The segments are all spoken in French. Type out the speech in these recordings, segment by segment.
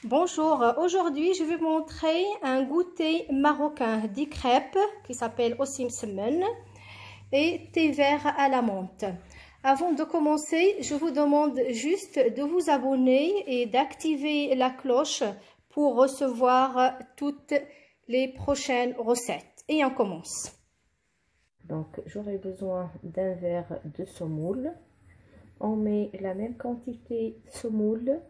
Bonjour, aujourd'hui je vais vous montrer un goûter marocain des crêpes qui s'appelle aussi msemen et thé vert à la menthe. Avant de commencer, je vous demande juste de vous abonner et d'activer la cloche pour recevoir toutes les prochaines recettes. Et on commence. Donc j'aurai besoin d'un verre de semoule. On met la même quantité de semoule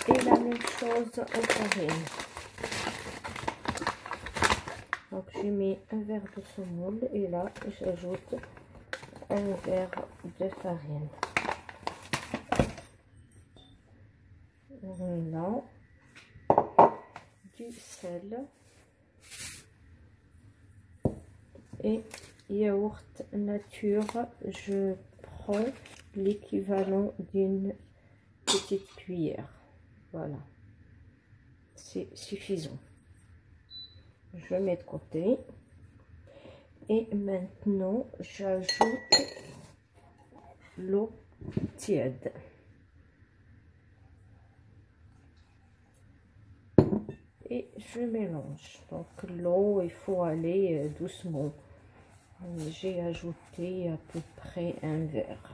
et la même chose en farine. Donc j'ai mis un verre de semoule et là j'ajoute un verre de farine. Voilà, du sel et yaourt nature. Je prends l'équivalent d'une petite cuillère. Voilà, c'est suffisant. Je mets de côté et maintenant j'ajoute l'eau tiède. Et je mélange. Donc l'eau, il faut aller doucement. J'ai ajouté à peu près un verre.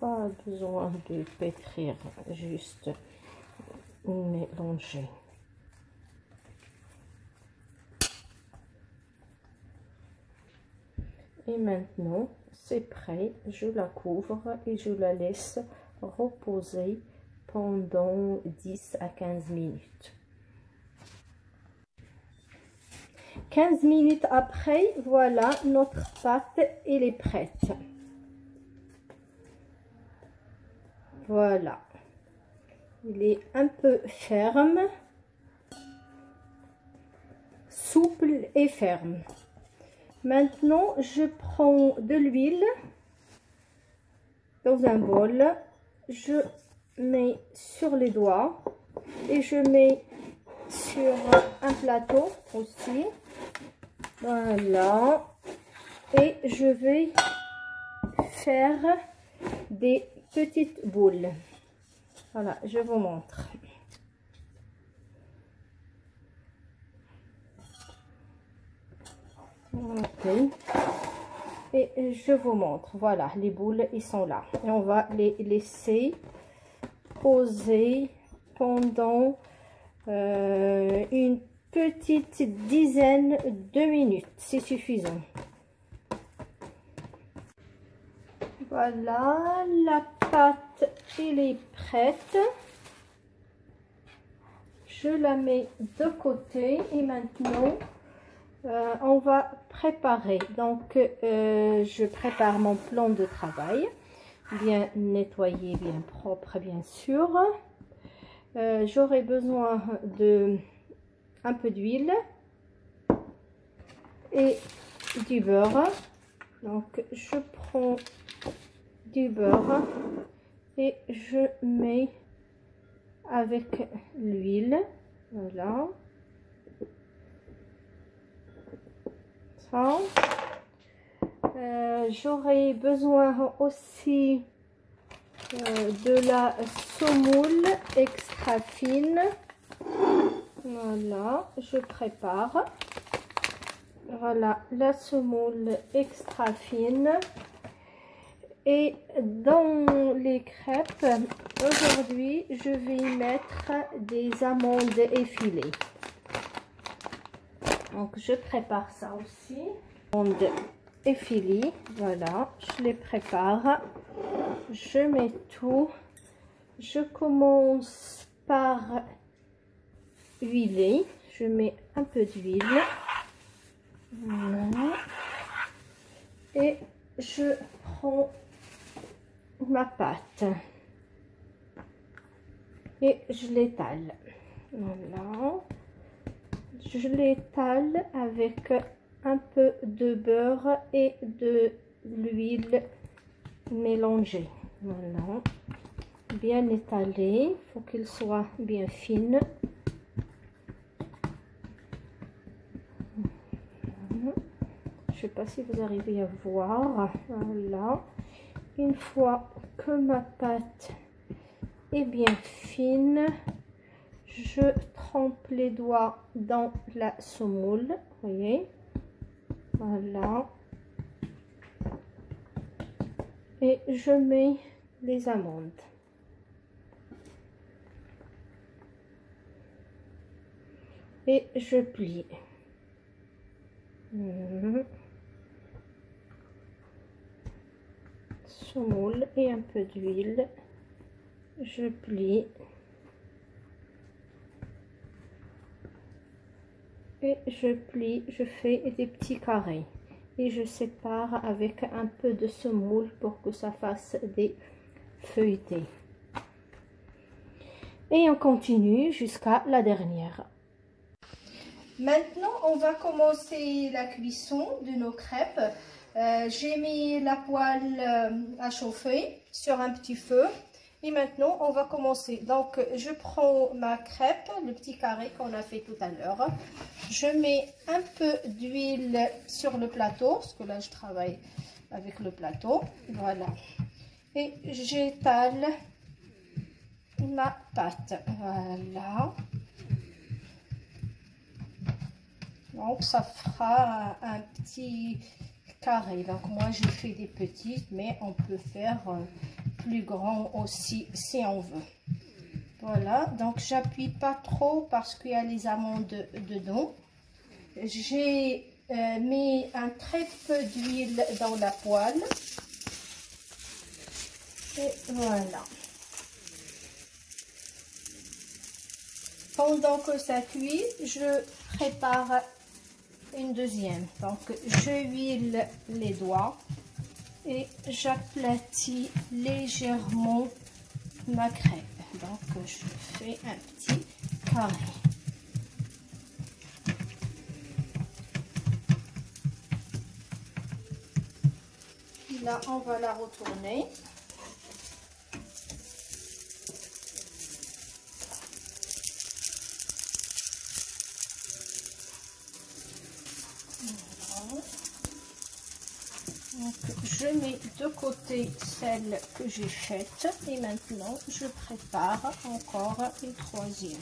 Pas besoin de pétrir, juste mélanger. Et maintenant, c'est prêt. Je la couvre et je la laisse reposer pendant 10 à 15 minutes. 15 minutes après, voilà, notre pâte, elle est prête. Voilà. Il est un peu ferme, souple et ferme. Maintenant, je prends de l'huile dans un bol. Je mets sur les doigts et je mets sur un plateau aussi. Voilà. Et je vais faire des petites boules. Voilà, je vous montre. Ok. Et je vous montre. Voilà, les boules, ils sont là. Et on va les laisser poser pendant une petite dizaine de minutes. C'est suffisant. Voilà, la pâte, elle est prête. Je la mets de côté et maintenant on va préparer. Donc je prépare mon plan de travail, bien nettoyé, bien propre, bien sûr. J'aurai besoin de un peu d'huile et du beurre. Donc je prends du beurre et je mets avec l'huile. Voilà, ça. J'aurai besoin aussi de la semoule extra fine. Voilà, je prépare. Voilà, la semoule extra fine. Et dans les crêpes, aujourd'hui, je vais y mettre des amandes effilées. Donc, je prépare ça aussi. Amandes effilées, voilà, je les prépare. Je mets tout. Je commence par huiler. Je mets un peu d'huile. Voilà. Et je prends ma pâte et je l'étale. Voilà, je l'étale avec un peu de beurre et de l'huile mélangée. Voilà, bien étalé, il faut qu'il soit bien fine. Je sais pas si vous arrivez à voir. Voilà, une fois que ma pâte est bien fine. Je trempe les doigts dans la semoule, voyez, voilà, et je mets les amandes. Et je plie. Semoule et un peu d'huile. Je plie. Et je plie, je fais des petits carrés. Et je sépare avec un peu de semoule pour que ça fasse des feuilletés. Et on continue jusqu'à la dernière. Maintenant, on va commencer la cuisson de nos crêpes. J'ai mis la poêle à chauffer sur un petit feu. Et maintenant, on va commencer. Donc, je prends ma crêpe, le petit carré qu'on a fait tout à l'heure. Je mets un peu d'huile sur le plateau, parce que là, je travaille avec le plateau. Voilà. Et j'étale ma pâte. Voilà. Donc, ça fera un petit carré. Donc, moi, j'ai fait des petites, mais on peut faire plus grand aussi si on veut. Voilà, donc j'appuie pas trop parce qu'il y a les amandes dedans. J'ai mis un très peu d'huile dans la poêle. Et voilà. Pendant que ça cuit, je prépare une deuxième. Donc je huile les doigts et j'aplatis légèrement ma crêpe. Donc je fais un petit carré. Là on va la retourner. Donc, je mets de côté celle que j'ai faite et maintenant je prépare encore une troisième.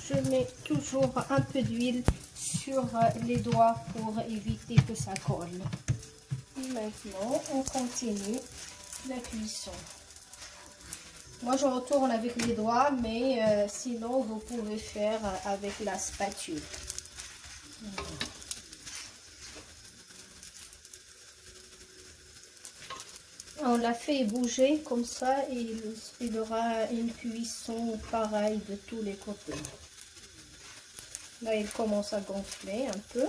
Je mets toujours un peu d'huile sur les doigts pour éviter que ça colle. Et maintenant on continue la cuisson. Moi je retourne avec les doigts, mais sinon vous pouvez faire avec la spatule. On la fait bouger comme ça et il aura une cuisson pareille de tous les côtés. Là il commence à gonfler un peu.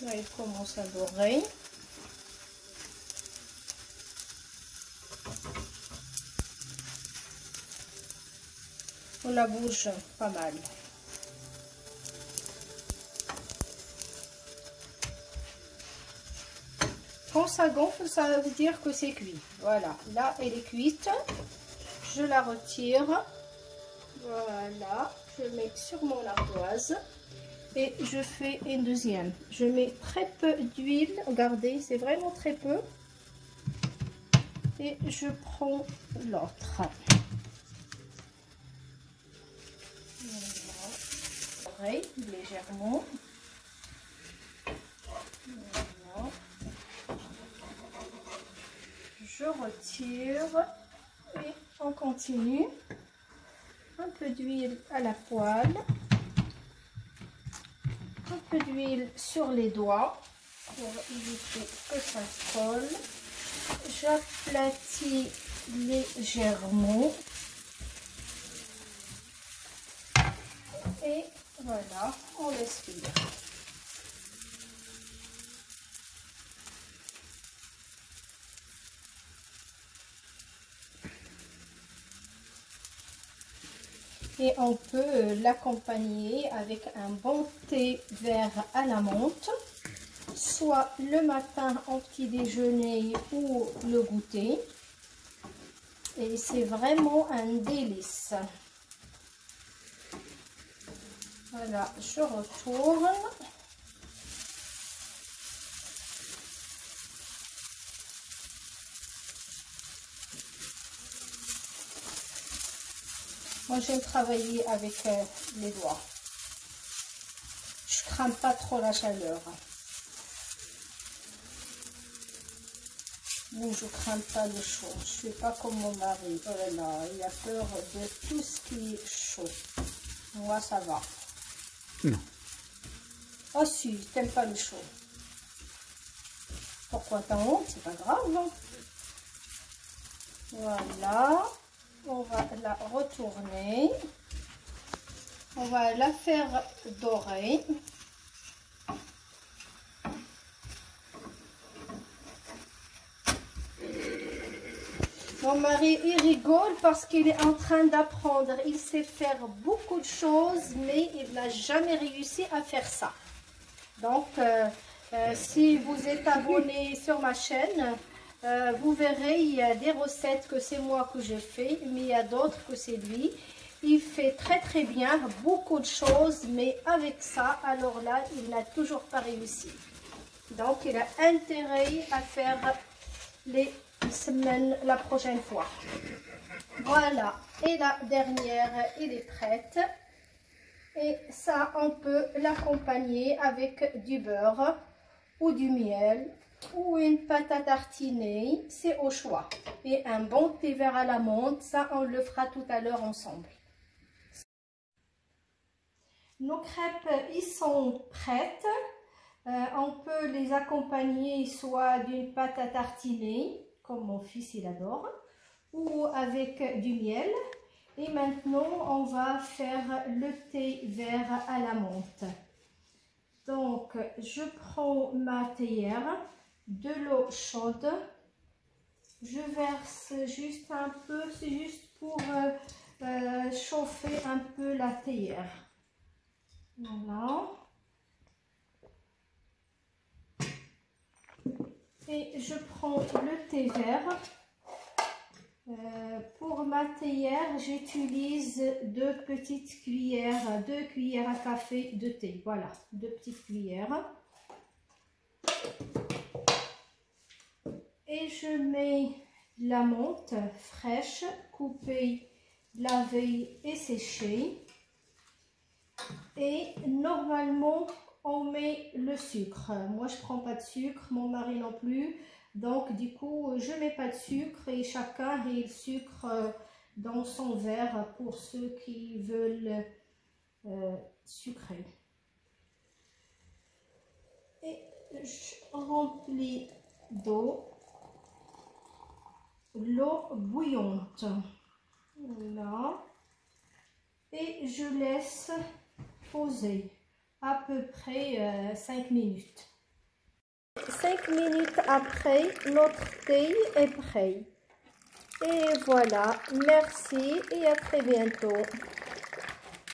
Là, il commence à dorer. On la bouge pas mal. Quand ça gonfle, ça veut dire que c'est cuit. Voilà, là, elle est cuite. Je la retire. Voilà, je mets sur mon ardoise. Et je fais une deuxième. Je mets très peu d'huile. Regardez, c'est vraiment très peu. Et je prends l'autre. Voilà. Pareil, légèrement. Voilà. Je retire. Et on continue. Un peu d'huile à la poêle. Un peu d'huile sur les doigts pour éviter que ça se colle. J'aplatis légèrement. Et voilà, on laisse cuire. Et on peut l'accompagner avec un bon thé vert à la menthe. soit le matin en petit déjeuner ou le goûter. Et c'est vraiment un délice. Voilà, je retourne. Moi, j'aime travailler avec les doigts. Je crains pas trop la chaleur. Mais je crains pas le chaud. Je suis pas comme mon mari. Oh là là, il a peur de tout ce qui est chaud. Moi, ça va. Non. Oh si, t'aimes pas le chaud. Pourquoi t'as honte? C'est pas grave. Hein? Voilà. On va la retourner. On va la faire dorer. Mon mari, il rigole parce qu'il est en train d'apprendre. Il sait faire beaucoup de choses, mais il n'a jamais réussi à faire ça. Donc, si vous êtes abonné sur ma chaîne, vous verrez, il y a des recettes que c'est moi que j'ai fait, mais il y a d'autres que c'est lui. Il fait très très bien, beaucoup de choses, mais avec ça, alors là, il n'a toujours pas réussi. Donc, il a intérêt à faire les semaines la prochaine fois. Voilà, et la dernière, elle est prête. Et ça, on peut l'accompagner avec du beurre ou du miel ou une pâte à tartiner, c'est au choix. Et un bon thé vert à la menthe, ça on le fera tout à l'heure ensemble. Nos crêpes, ils sont prêtes. On peut les accompagner soit d'une pâte à tartiner, comme mon fils il adore, ou avec du miel. Et maintenant, on va faire le thé vert à la menthe. Donc, je prends ma théière, de l'eau chaude. Je verse juste un peu, c'est juste pour chauffer un peu la théière. Voilà. Et je prends le thé vert. Pour ma théière, j'utilise 2 petites cuillères, 2 cuillères à café de thé. Voilà, 2 petites cuillères. Et je mets la menthe fraîche, coupée la veille et séchée. Et normalement, on met le sucre. Moi, je prends pas de sucre, mon mari non plus. Donc, du coup, je mets pas de sucre et chacun a le sucre dans son verre pour ceux qui veulent sucrer. Et je remplis d'eau, l'eau bouillante. Là. Et je laisse poser à peu près 5 minutes. 5 minutes après, notre thé est prêt. Et voilà, merci et à très bientôt.